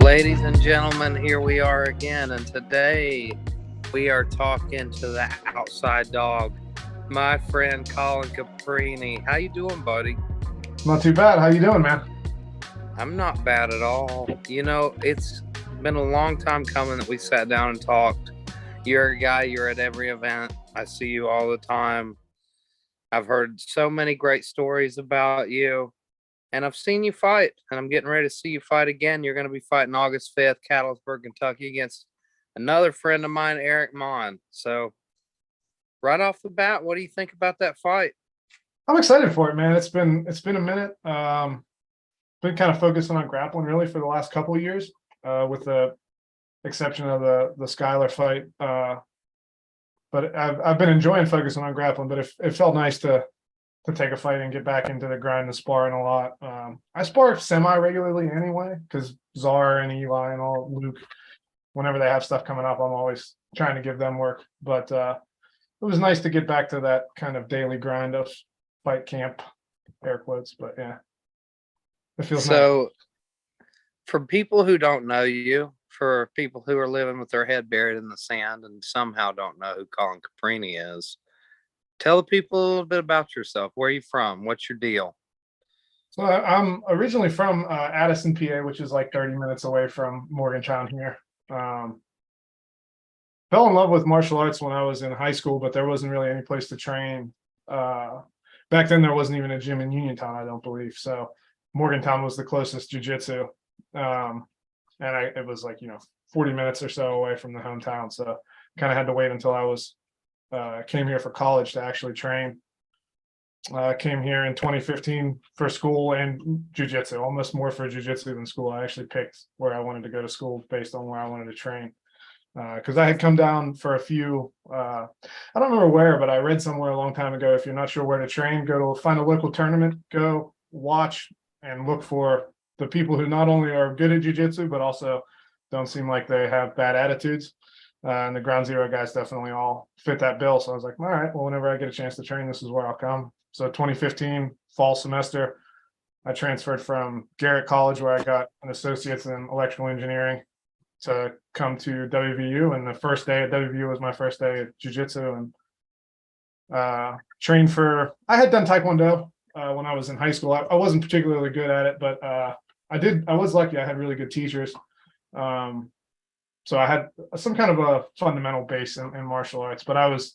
Ladies and gentlemen, here we are again, and today we are talking to the outside dog, my friend Collin Caprini. How you doing, buddy? Not too bad. How you doing, man? I'm not bad at all. You know, it's been a long time coming that we sat down and talked. You're a guy, you're at every event. I see you all the time. I've heard so many great stories about you, and I've seen you fight, and I'm getting ready to see you fight again. You're going to be fighting August 5th, Catlettsburg, Kentucky, against another friend of mine, Eric Monn. So, right off the bat, what do you think about that fight? I'm excited for it, man. It's been a minute. Been kind of focusing on grappling really for the last couple of years, with the exception of the Skylar fight. But I've been enjoying focusing on grappling. But it felt nice to take a fight and get back into the grind and sparring a lot. I spar semi regularly anyway because Czar and Eli and all Luke, whenever they have stuff coming up, I'm always trying to give them work. But it was nice to get back to that kind of daily grind of fight camp, air quotes. But yeah, it feels nice. So, for people who don't know you, for people who are living with their head buried in the sand and somehow don't know who Collin Caprini is, tell the people a little bit about yourself. Where are you from? What's your deal? So I'm originally from Addison, PA, which is like 30 minutes away from Morgantown here. Fell in love with martial arts when I was in high school, but there wasn't really any place to train. Back then, there wasn't even a gym in Uniontown, I don't believe. So Morgantown was the closest jiu-jitsu. It was like, 40 minutes or so away from the hometown. So kind of had to wait until I was came here for college to actually train. Came here in 2015 for school and jiu-jitsu, almost more for jiu-jitsu than school. I actually picked where I wanted to go to school based on where I wanted to train. Because I had come down for a few, I don't remember where, but I read somewhere a long time ago, if you're not sure where to train, go to find a local tournament, go watch and look for the people who not only are good at jiu-jitsu, but also don't seem like they have bad attitudes. And the Ground Zero guys definitely all fit that bill. So I was like, all right, well, whenever I get a chance to train, this is where I'll come. So 2015 fall semester, I transferred from Garrett College, where I got an associate's in electrical engineering, to come to WVU. And the first day at WVU was my first day at jiu-jitsu, and trained for, I had done Taekwondo when I was in high school. I wasn't particularly good at it, but I was lucky. I had really good teachers. So I had some kind of a fundamental base in martial arts, but I was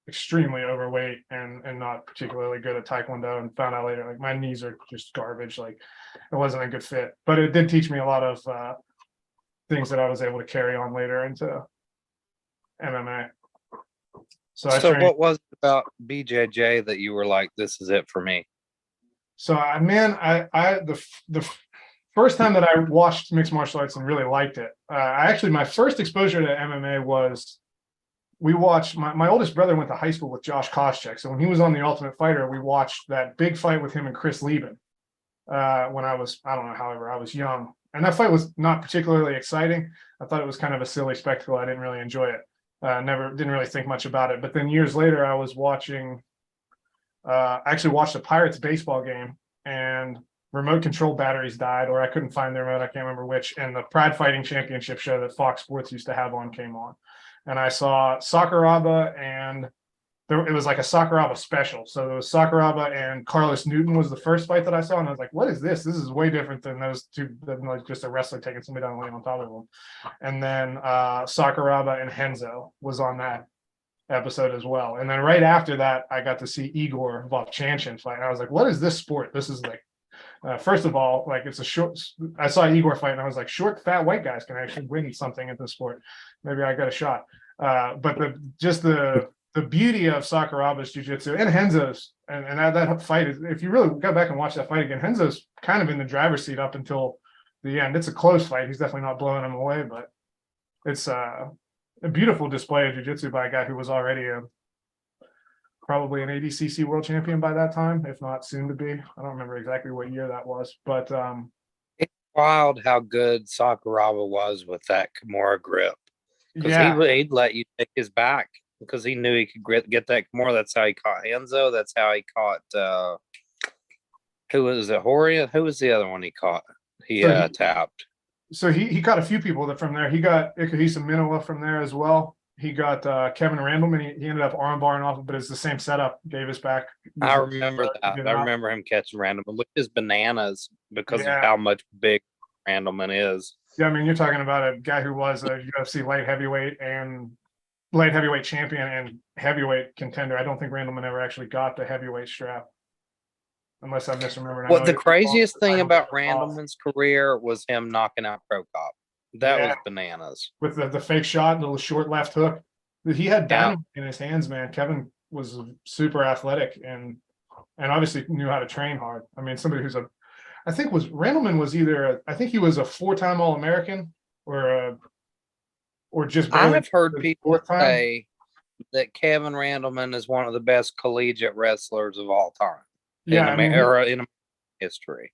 extremely overweight and not particularly good at Taekwondo, and found out later, like, my knees are just garbage. Like, it wasn't a good fit, but it did teach me a lot of things that I was able to carry on later into MMA. So What was it about BJJ that you were like, this is it for me? So the first time that I watched mixed martial arts and really liked it, my first exposure to MMA was, we watched, my oldest brother went to high school with Josh Koscheck. So when he was on The Ultimate Fighter, we watched that big fight with him and Chris Lieben when I was, I don't know, however, I was young. And that fight was not particularly exciting. I thought it was kind of a silly spectacle. I didn't really enjoy it. Didn't really think much about it. But then years later, I was watching, actually watched a Pirates baseball game, and remote control batteries died, or I couldn't find the remote. I can't remember which. And the Pride Fighting Championship show that Fox Sports used to have on came on. And I saw Sakuraba, and it was like a Sakuraba special. So there was Sakuraba and Carlos Newton was the first fight that I saw. And I was like, what is this? This is way different than those two, than like just a wrestler taking somebody down and laying on top of them. And then Sakuraba and Henzo was on that episode as well. And then right after that, I got to see Igor Vovchanchin fight. And I was like, what is this sport? This is like, first of all, like, it's a short, I saw Igor fight and I was like, short, fat white guys can actually win something at this sport. Maybe I got a shot. But the beauty of Sakuraba's jiu-jitsu and Henzo's, and that fight is, if you really go back and watch that fight again, Henzo's kind of in the driver's seat up until the end. It's a close fight. He's definitely not blowing him away, but it's a beautiful display of jiu-jitsu by a guy who was already probably an ADCC world champion by that time, if not soon to be. I don't remember exactly what year that was, but It's wild how good Sakuraba was with that Kimura grip, because yeah, he'd let you take his back because he knew he could get that Kimura. That's how he caught Enzo. That's how he caught who was it? Horia? Who was the other one he caught? He so tapped. So he caught a few people that from there. He got Ikahisa Minowa from there as well. He got Kevin Randleman. He ended up armbarring off, but it's the same setup. Davis back. I remember that. I remember him catching Randleman, which is bananas because of Yeah. how much big Randleman is. Yeah, I mean, you're talking about a guy who was a UFC light heavyweight champion and heavyweight contender. I don't think Randleman ever actually got the heavyweight strap, unless I'm misremembering. I What know the he lost craziest the thing title about to Ross. Randleman's career was him knocking out Pro Cop. That Yeah, was bananas. with the fake shot, the little short left hook. He had Yeah. dynamite in his hands, man. Kevin was super athletic and obviously knew how to train hard. I mean, somebody who's I think Randleman was either I think he was a 4-time All-American or just barely I've heard people fourth time. say that Kevin Randleman is one of the best collegiate wrestlers of all time Yeah, I mean, in history.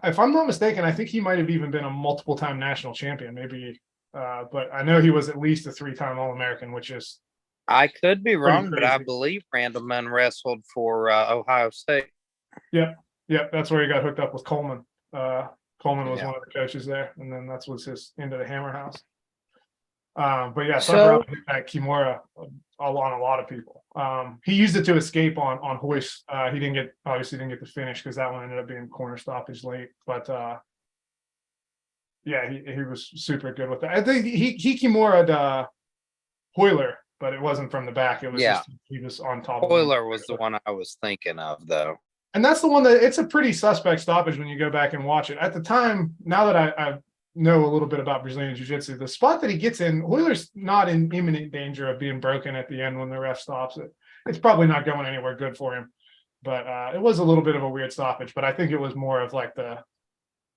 if I'm not mistaken, I think he might have even been a multiple-time national champion, maybe. But I know he was at least a 3-time All-American, which is I could be wrong, but I crazy. believe Randleman wrestled for Ohio State. Yep, that's where he got hooked up with Coleman. Coleman was Yeah. one of the coaches there, and then that's was his into the Hammer House. But yeah, So- Tucker hit that Kimura on a lot of people. He used it to escape on hoist. He obviously didn't get the finish because that one ended up being corner stoppage late. But yeah, he was super good with that. I think he Kimura'd Hoyler, but it wasn't from the back. It was just he was on top of him. Hoyler was the one I was thinking of, though. And that's the one that it's a pretty suspect stoppage when you go back and watch it. At the time, now that I know a little bit about Brazilian Jiu-Jitsu, the spot that he gets in, Hoyler's not in imminent danger of being broken at the end when the ref stops it. It's probably not going anywhere good for him. But it was a little bit of a weird stoppage, but I think it was more of like the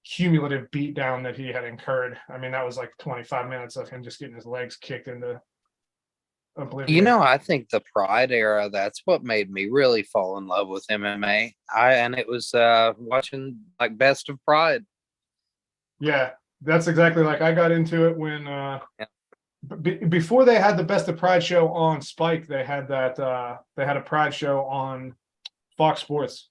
cumulative beatdown that he had incurred. I mean, that was like 25 minutes of him just getting his legs kicked into oblivion. You know, I think the Pride era, that's what made me really fall in love with MMA. And it was watching like Best of Pride. Yeah, that's exactly like I got into it when before they had the Best of Pride show on Spike, they had a Pride show on Fox Sports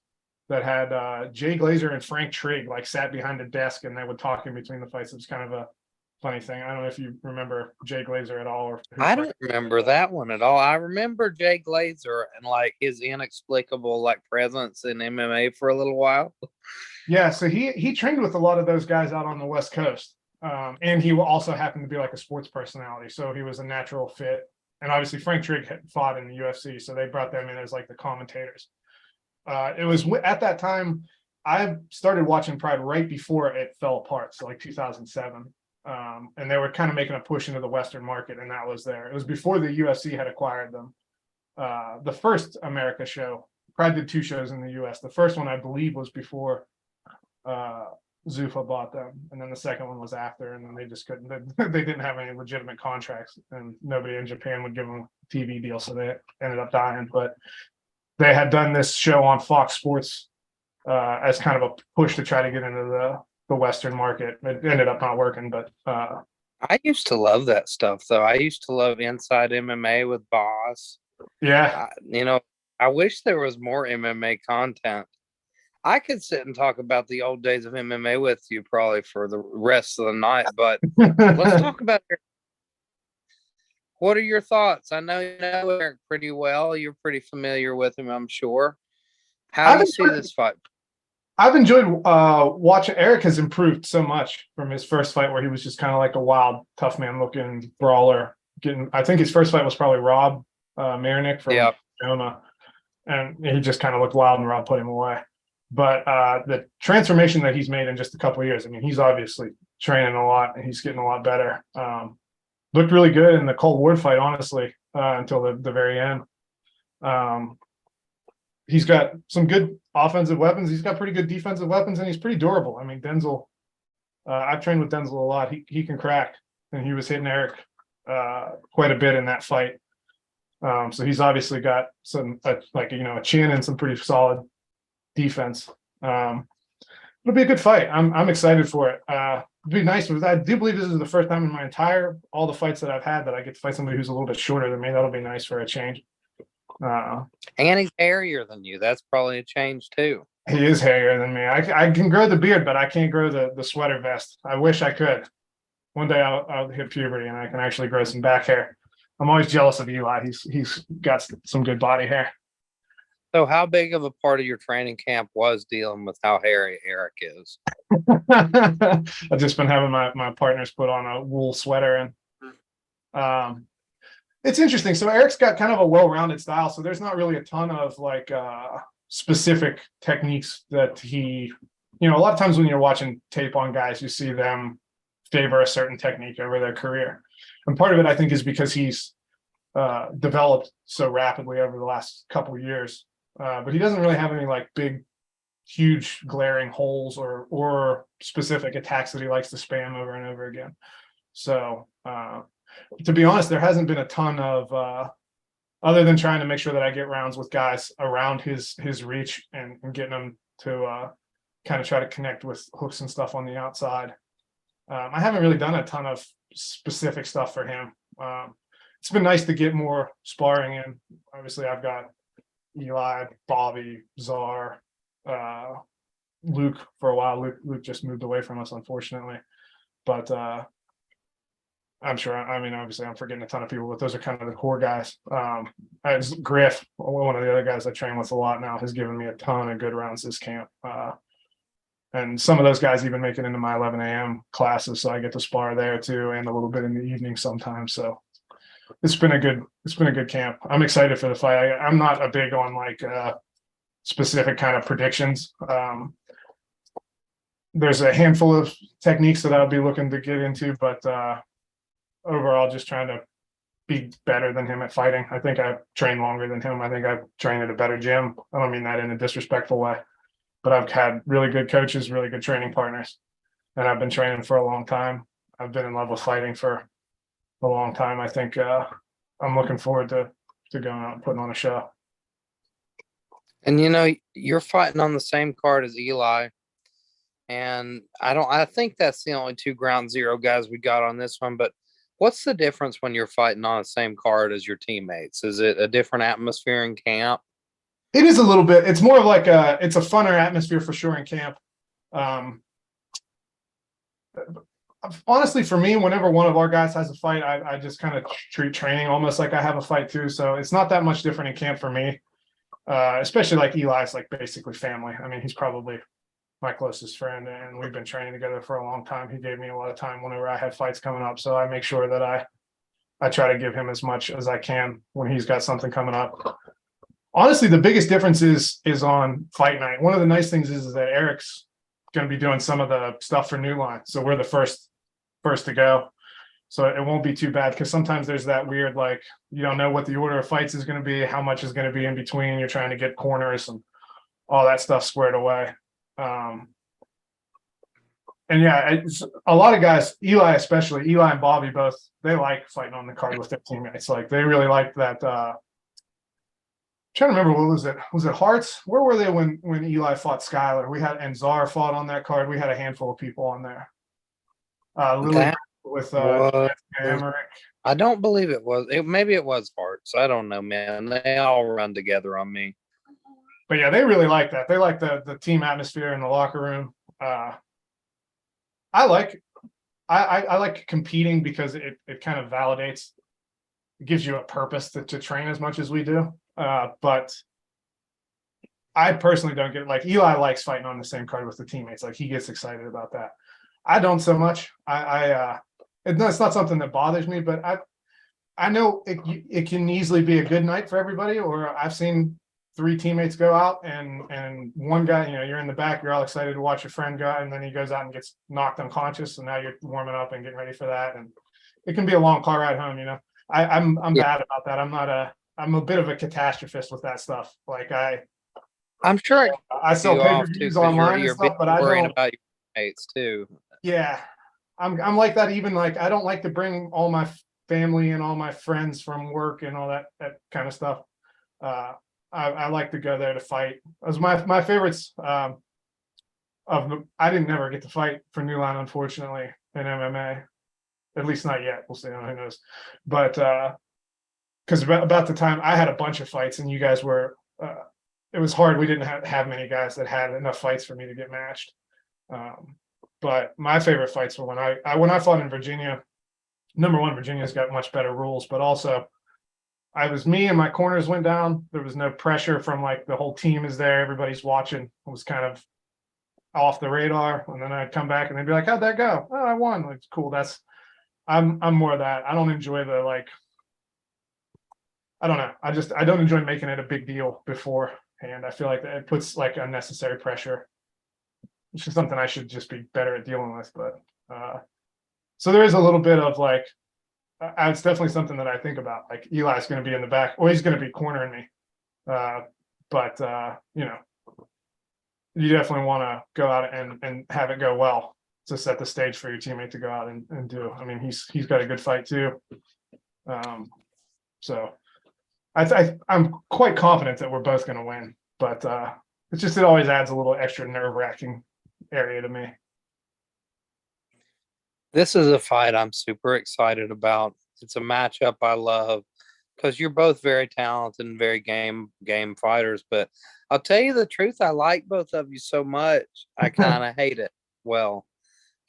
that had Jay Glazer and Frank Trigg like sat behind a desk and they would talk in between the fights. It was kind of a funny thing. I don't know if you remember Jay Glazer at all. Or I don't remember that one at all. I remember Jay Glazer and like his inexplicable like presence in MMA for a little while. Yeah, so he trained with a lot of those guys out on the West Coast. And he also happened to be like a sports personality. So he was a natural fit. And obviously Frank Trigg had fought in the UFC. So they brought them in as like the commentators. It was at that time, I started watching Pride right before it fell apart. So like 2007. And they were kind of making a push into the Western market. And that was there. It was before the UFC had acquired them. The first America show, Pride did 2 shows in the US. The first one, I believe, was before Zuffa bought them, and then the second one was after, and then they just couldn't. They didn't have any legitimate contracts, and nobody in Japan would give them a TV deal, so they ended up dying. But they had done this show on Fox Sports as kind of a push to try to get into the Western market. It ended up not working, but I used to love that stuff, though. I used to love Inside MMA with Boss. Yeah, I wish there was more MMA content. I could sit and talk about the old days of MMA with you probably for the rest of the night, but let's talk about it. What are your thoughts? I know you know Eric pretty well. You're pretty familiar with him, I'm sure. How do you see this fight? I've enjoyed watching. Eric has improved so much from his first fight where he was just kind of like a wild, tough man looking brawler. I think his first fight was probably Rob Marinick from Arizona. And he just kind of looked wild and Rob put him away. But the transformation that he's made in just a couple of years, I mean, he's obviously training a lot and he's getting a lot better. Looked really good in the Colt Ward fight, honestly, until the very end. He's got some good offensive weapons. He's got pretty good defensive weapons, and he's pretty durable. I mean, Denzel, I've trained with Denzel a lot. He can crack, and he was hitting Eric quite a bit in that fight. So he's obviously got some a chin and some pretty solid defense. It'll be a good fight. I'm excited for it. It'd be nice. I do believe this is the first time in all the fights that I've had that I get to fight somebody who's a little bit shorter than me. That'll be nice for a change. And he's hairier than you. That's probably a change too. He is hairier than me. I can grow the beard, but I can't grow the sweater vest. I wish I could. One day I'll hit puberty and I can actually grow some back hair. I'm always jealous of Eli. He's got some good body hair. So, how big of a part of your training camp was dealing with how hairy Eric is? I've just been having my partners put on a wool sweater, and it's interesting. So Eric's got kind of a well-rounded style, so there's not really a ton of like specific techniques that he, a lot of times when you're watching tape on guys, you see them favor a certain technique over their career. And part of it, I think, is because he's developed so rapidly over the last couple of years. But he doesn't really have any like big, huge glaring holes or specific attacks that he likes to spam over and over again. So to be honest, there hasn't been a ton of other than trying to make sure that I get rounds with guys around his reach and getting them to kind of try to connect with hooks and stuff on the outside. I haven't really done a ton of specific stuff for him. It's been nice to get more sparring in. Obviously, I've got Eli, Bobby, Czar, Luke for a while. Luke just moved away from us, unfortunately. But I'm sure, obviously I'm forgetting a ton of people, but those are kind of the core guys. Griff, one of the other guys I train with a lot now, has given me a ton of good rounds this camp. And some of those guys even make it into my 11 a.m. classes, so I get to spar there too, and a little bit in the evening sometimes. So it's been a good camp. I'm excited for the fight. I'm not a big on like specific kind of predictions. There's a handful of techniques that I'll be looking to get into, but overall, just trying to be better than him at fighting. I think I've trained longer than him. I think I've trained at a better gym. I don't mean that in a disrespectful way, but I've had really good coaches, really good training partners, and I've been training for a long time. I've been in love with fighting for a long time. I think I'm looking forward to going out and putting on a show. And you're fighting on the same card as Eli. And I think that's the only two ground zero guys we got on this one. But what's the difference when you're fighting on the same card as your teammates? Is it a different atmosphere in camp? It is a little bit. It's more of like it's a funner atmosphere for sure in camp. Honestly, for me, whenever one of our guys has a fight, I just kind of treat training almost like I have a fight too. So it's not that much different in camp for me, especially like Eli's like basically family. I mean, he's probably my closest friend, and we've been training together for a long time. He gave me a lot of time whenever I had fights coming up. So I make sure that I try to give him as much as I can when he's got something coming up. Honestly, the biggest difference is on fight night. One of the nice things is that Eric's going to be doing some of the stuff for New Line. So we're the first to go. So it won't be too bad, because sometimes there's that weird, like, you don't know what the order of fights is going to be, how much is going to be in between. You're trying to get corners and all that stuff squared away. And yeah, it's a lot of guys, Eli especially, Eli and Bobby both, they like fighting on the card with their teammates. Like they really like that. Trying to remember, what was it? Was it Hearts? Where were they when Eli fought Skyler? And Czar fought on that card. We had a handful of people on there. Lily with Emmerich. I don't believe it was. Maybe it was Hearts. I don't know, man. They all run together on me. But yeah, they really like that. They like the team atmosphere in the locker room. I like competing because it kind of validates, it gives you a purpose to train as much as we do. But I personally don't get, like, Eli likes fighting on the same card with the teammates. Like, he gets excited about that. I don't so much. It's not something that bothers me, but I know it can easily be a good night for everybody. Or I've seen 3 teammates go out and one guy, you're in the back, you're all excited to watch your friend go, and then he goes out and gets knocked unconscious, and now you're warming up and getting ready for that, and it can be a long car ride home. I'm bad about that. I'm a bit of a catastrophist with that stuff. Like I'm sure I sell pay-per-views online and stuff, but I don't about your mates too. Yeah, I'm like that. Even like, I don't like to bring all my family and all my friends from work and all that kind of stuff. I like to go there to fight. As my favorites I didn't never get to fight for New Line, unfortunately, in MMA. At least not yet. We'll see. Who knows? But because about the time I had a bunch of fights and you guys were it was hard. We didn't have many guys that had enough fights for me to get matched. But my favorite fights were when I fought in Virginia. Number one, Virginia's got much better rules, but also I was me and my corners went down. There was no pressure from like the whole team is there. Everybody's watching. It was kind of off the radar. And then I'd come back and they'd be like, how'd that go? Oh, I won. Like, cool. I'm more of that. I don't enjoy the like, I don't know. I don't enjoy making it a big deal beforehand. I feel like it puts like unnecessary pressure. It's just something I should just be better at dealing with. But so there is a little bit of like, it's definitely something that I think about. Like Eli's going to be in the back, or he's going to be cornering me. But you know, you definitely want to go out and have it go well to set the stage for your teammate to go out and do. I mean, he's got a good fight too. So I'm quite confident that we're both going to win, but it always adds a little extra nerve-wracking area to me. This is a fight I'm super excited about. It's a matchup I love because you're both very talented and very game fighters. But I'll tell you the truth, I like both of you so much. I kind of hate it. Well,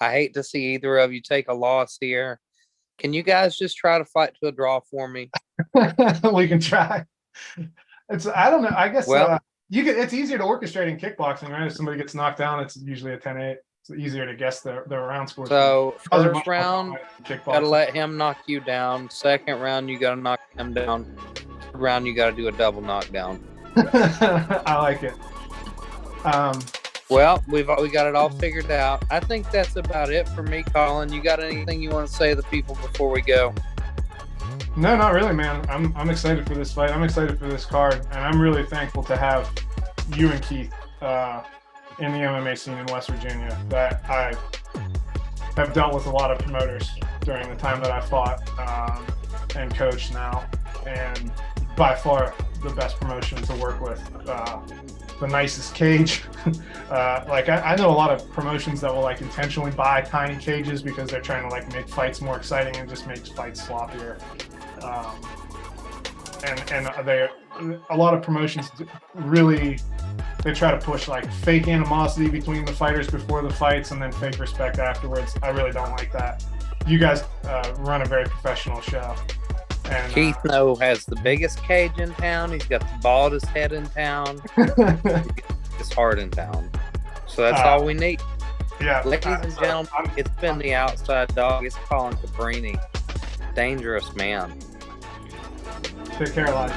I hate to see either of you take a loss here. Can you guys just try to fight to a draw for me? We can try. I don't know. I guess well, it's easier to orchestrate in kickboxing, right? If somebody gets knocked down, it's usually a 10-8. It's easier to guess the round score. So first round, gotta let him knock you down. Second round, you gotta knock him down. Third round, you gotta do a double knockdown. I like it. Well, we got it all figured out. I think that's about it for me, Collin. You got anything you want to say to the people before we go? No, not really, man. I'm excited for this fight. I'm excited for this card, and I'm really thankful to have you and Keith in the MMA scene in West Virginia. That I have dealt with a lot of promoters during the time that I fought and coached now, and by far the best promotion to work with. The nicest cage. Like I know a lot of promotions that will like intentionally buy tiny cages because they're trying to like make fights more exciting and just makes fights sloppier. And a lot of promotions really, they try to push like fake animosity between the fighters before the fights and then fake respect afterwards. I really don't like that. You guys run a very professional show. And, Keith has the biggest cage in town. He's got the baldest head in town. His heart in town. So that's all we need. Yeah. Ladies and gentlemen, it's been the outside dog. It's Collin Caprini. Dangerous man. Take care, Elijah.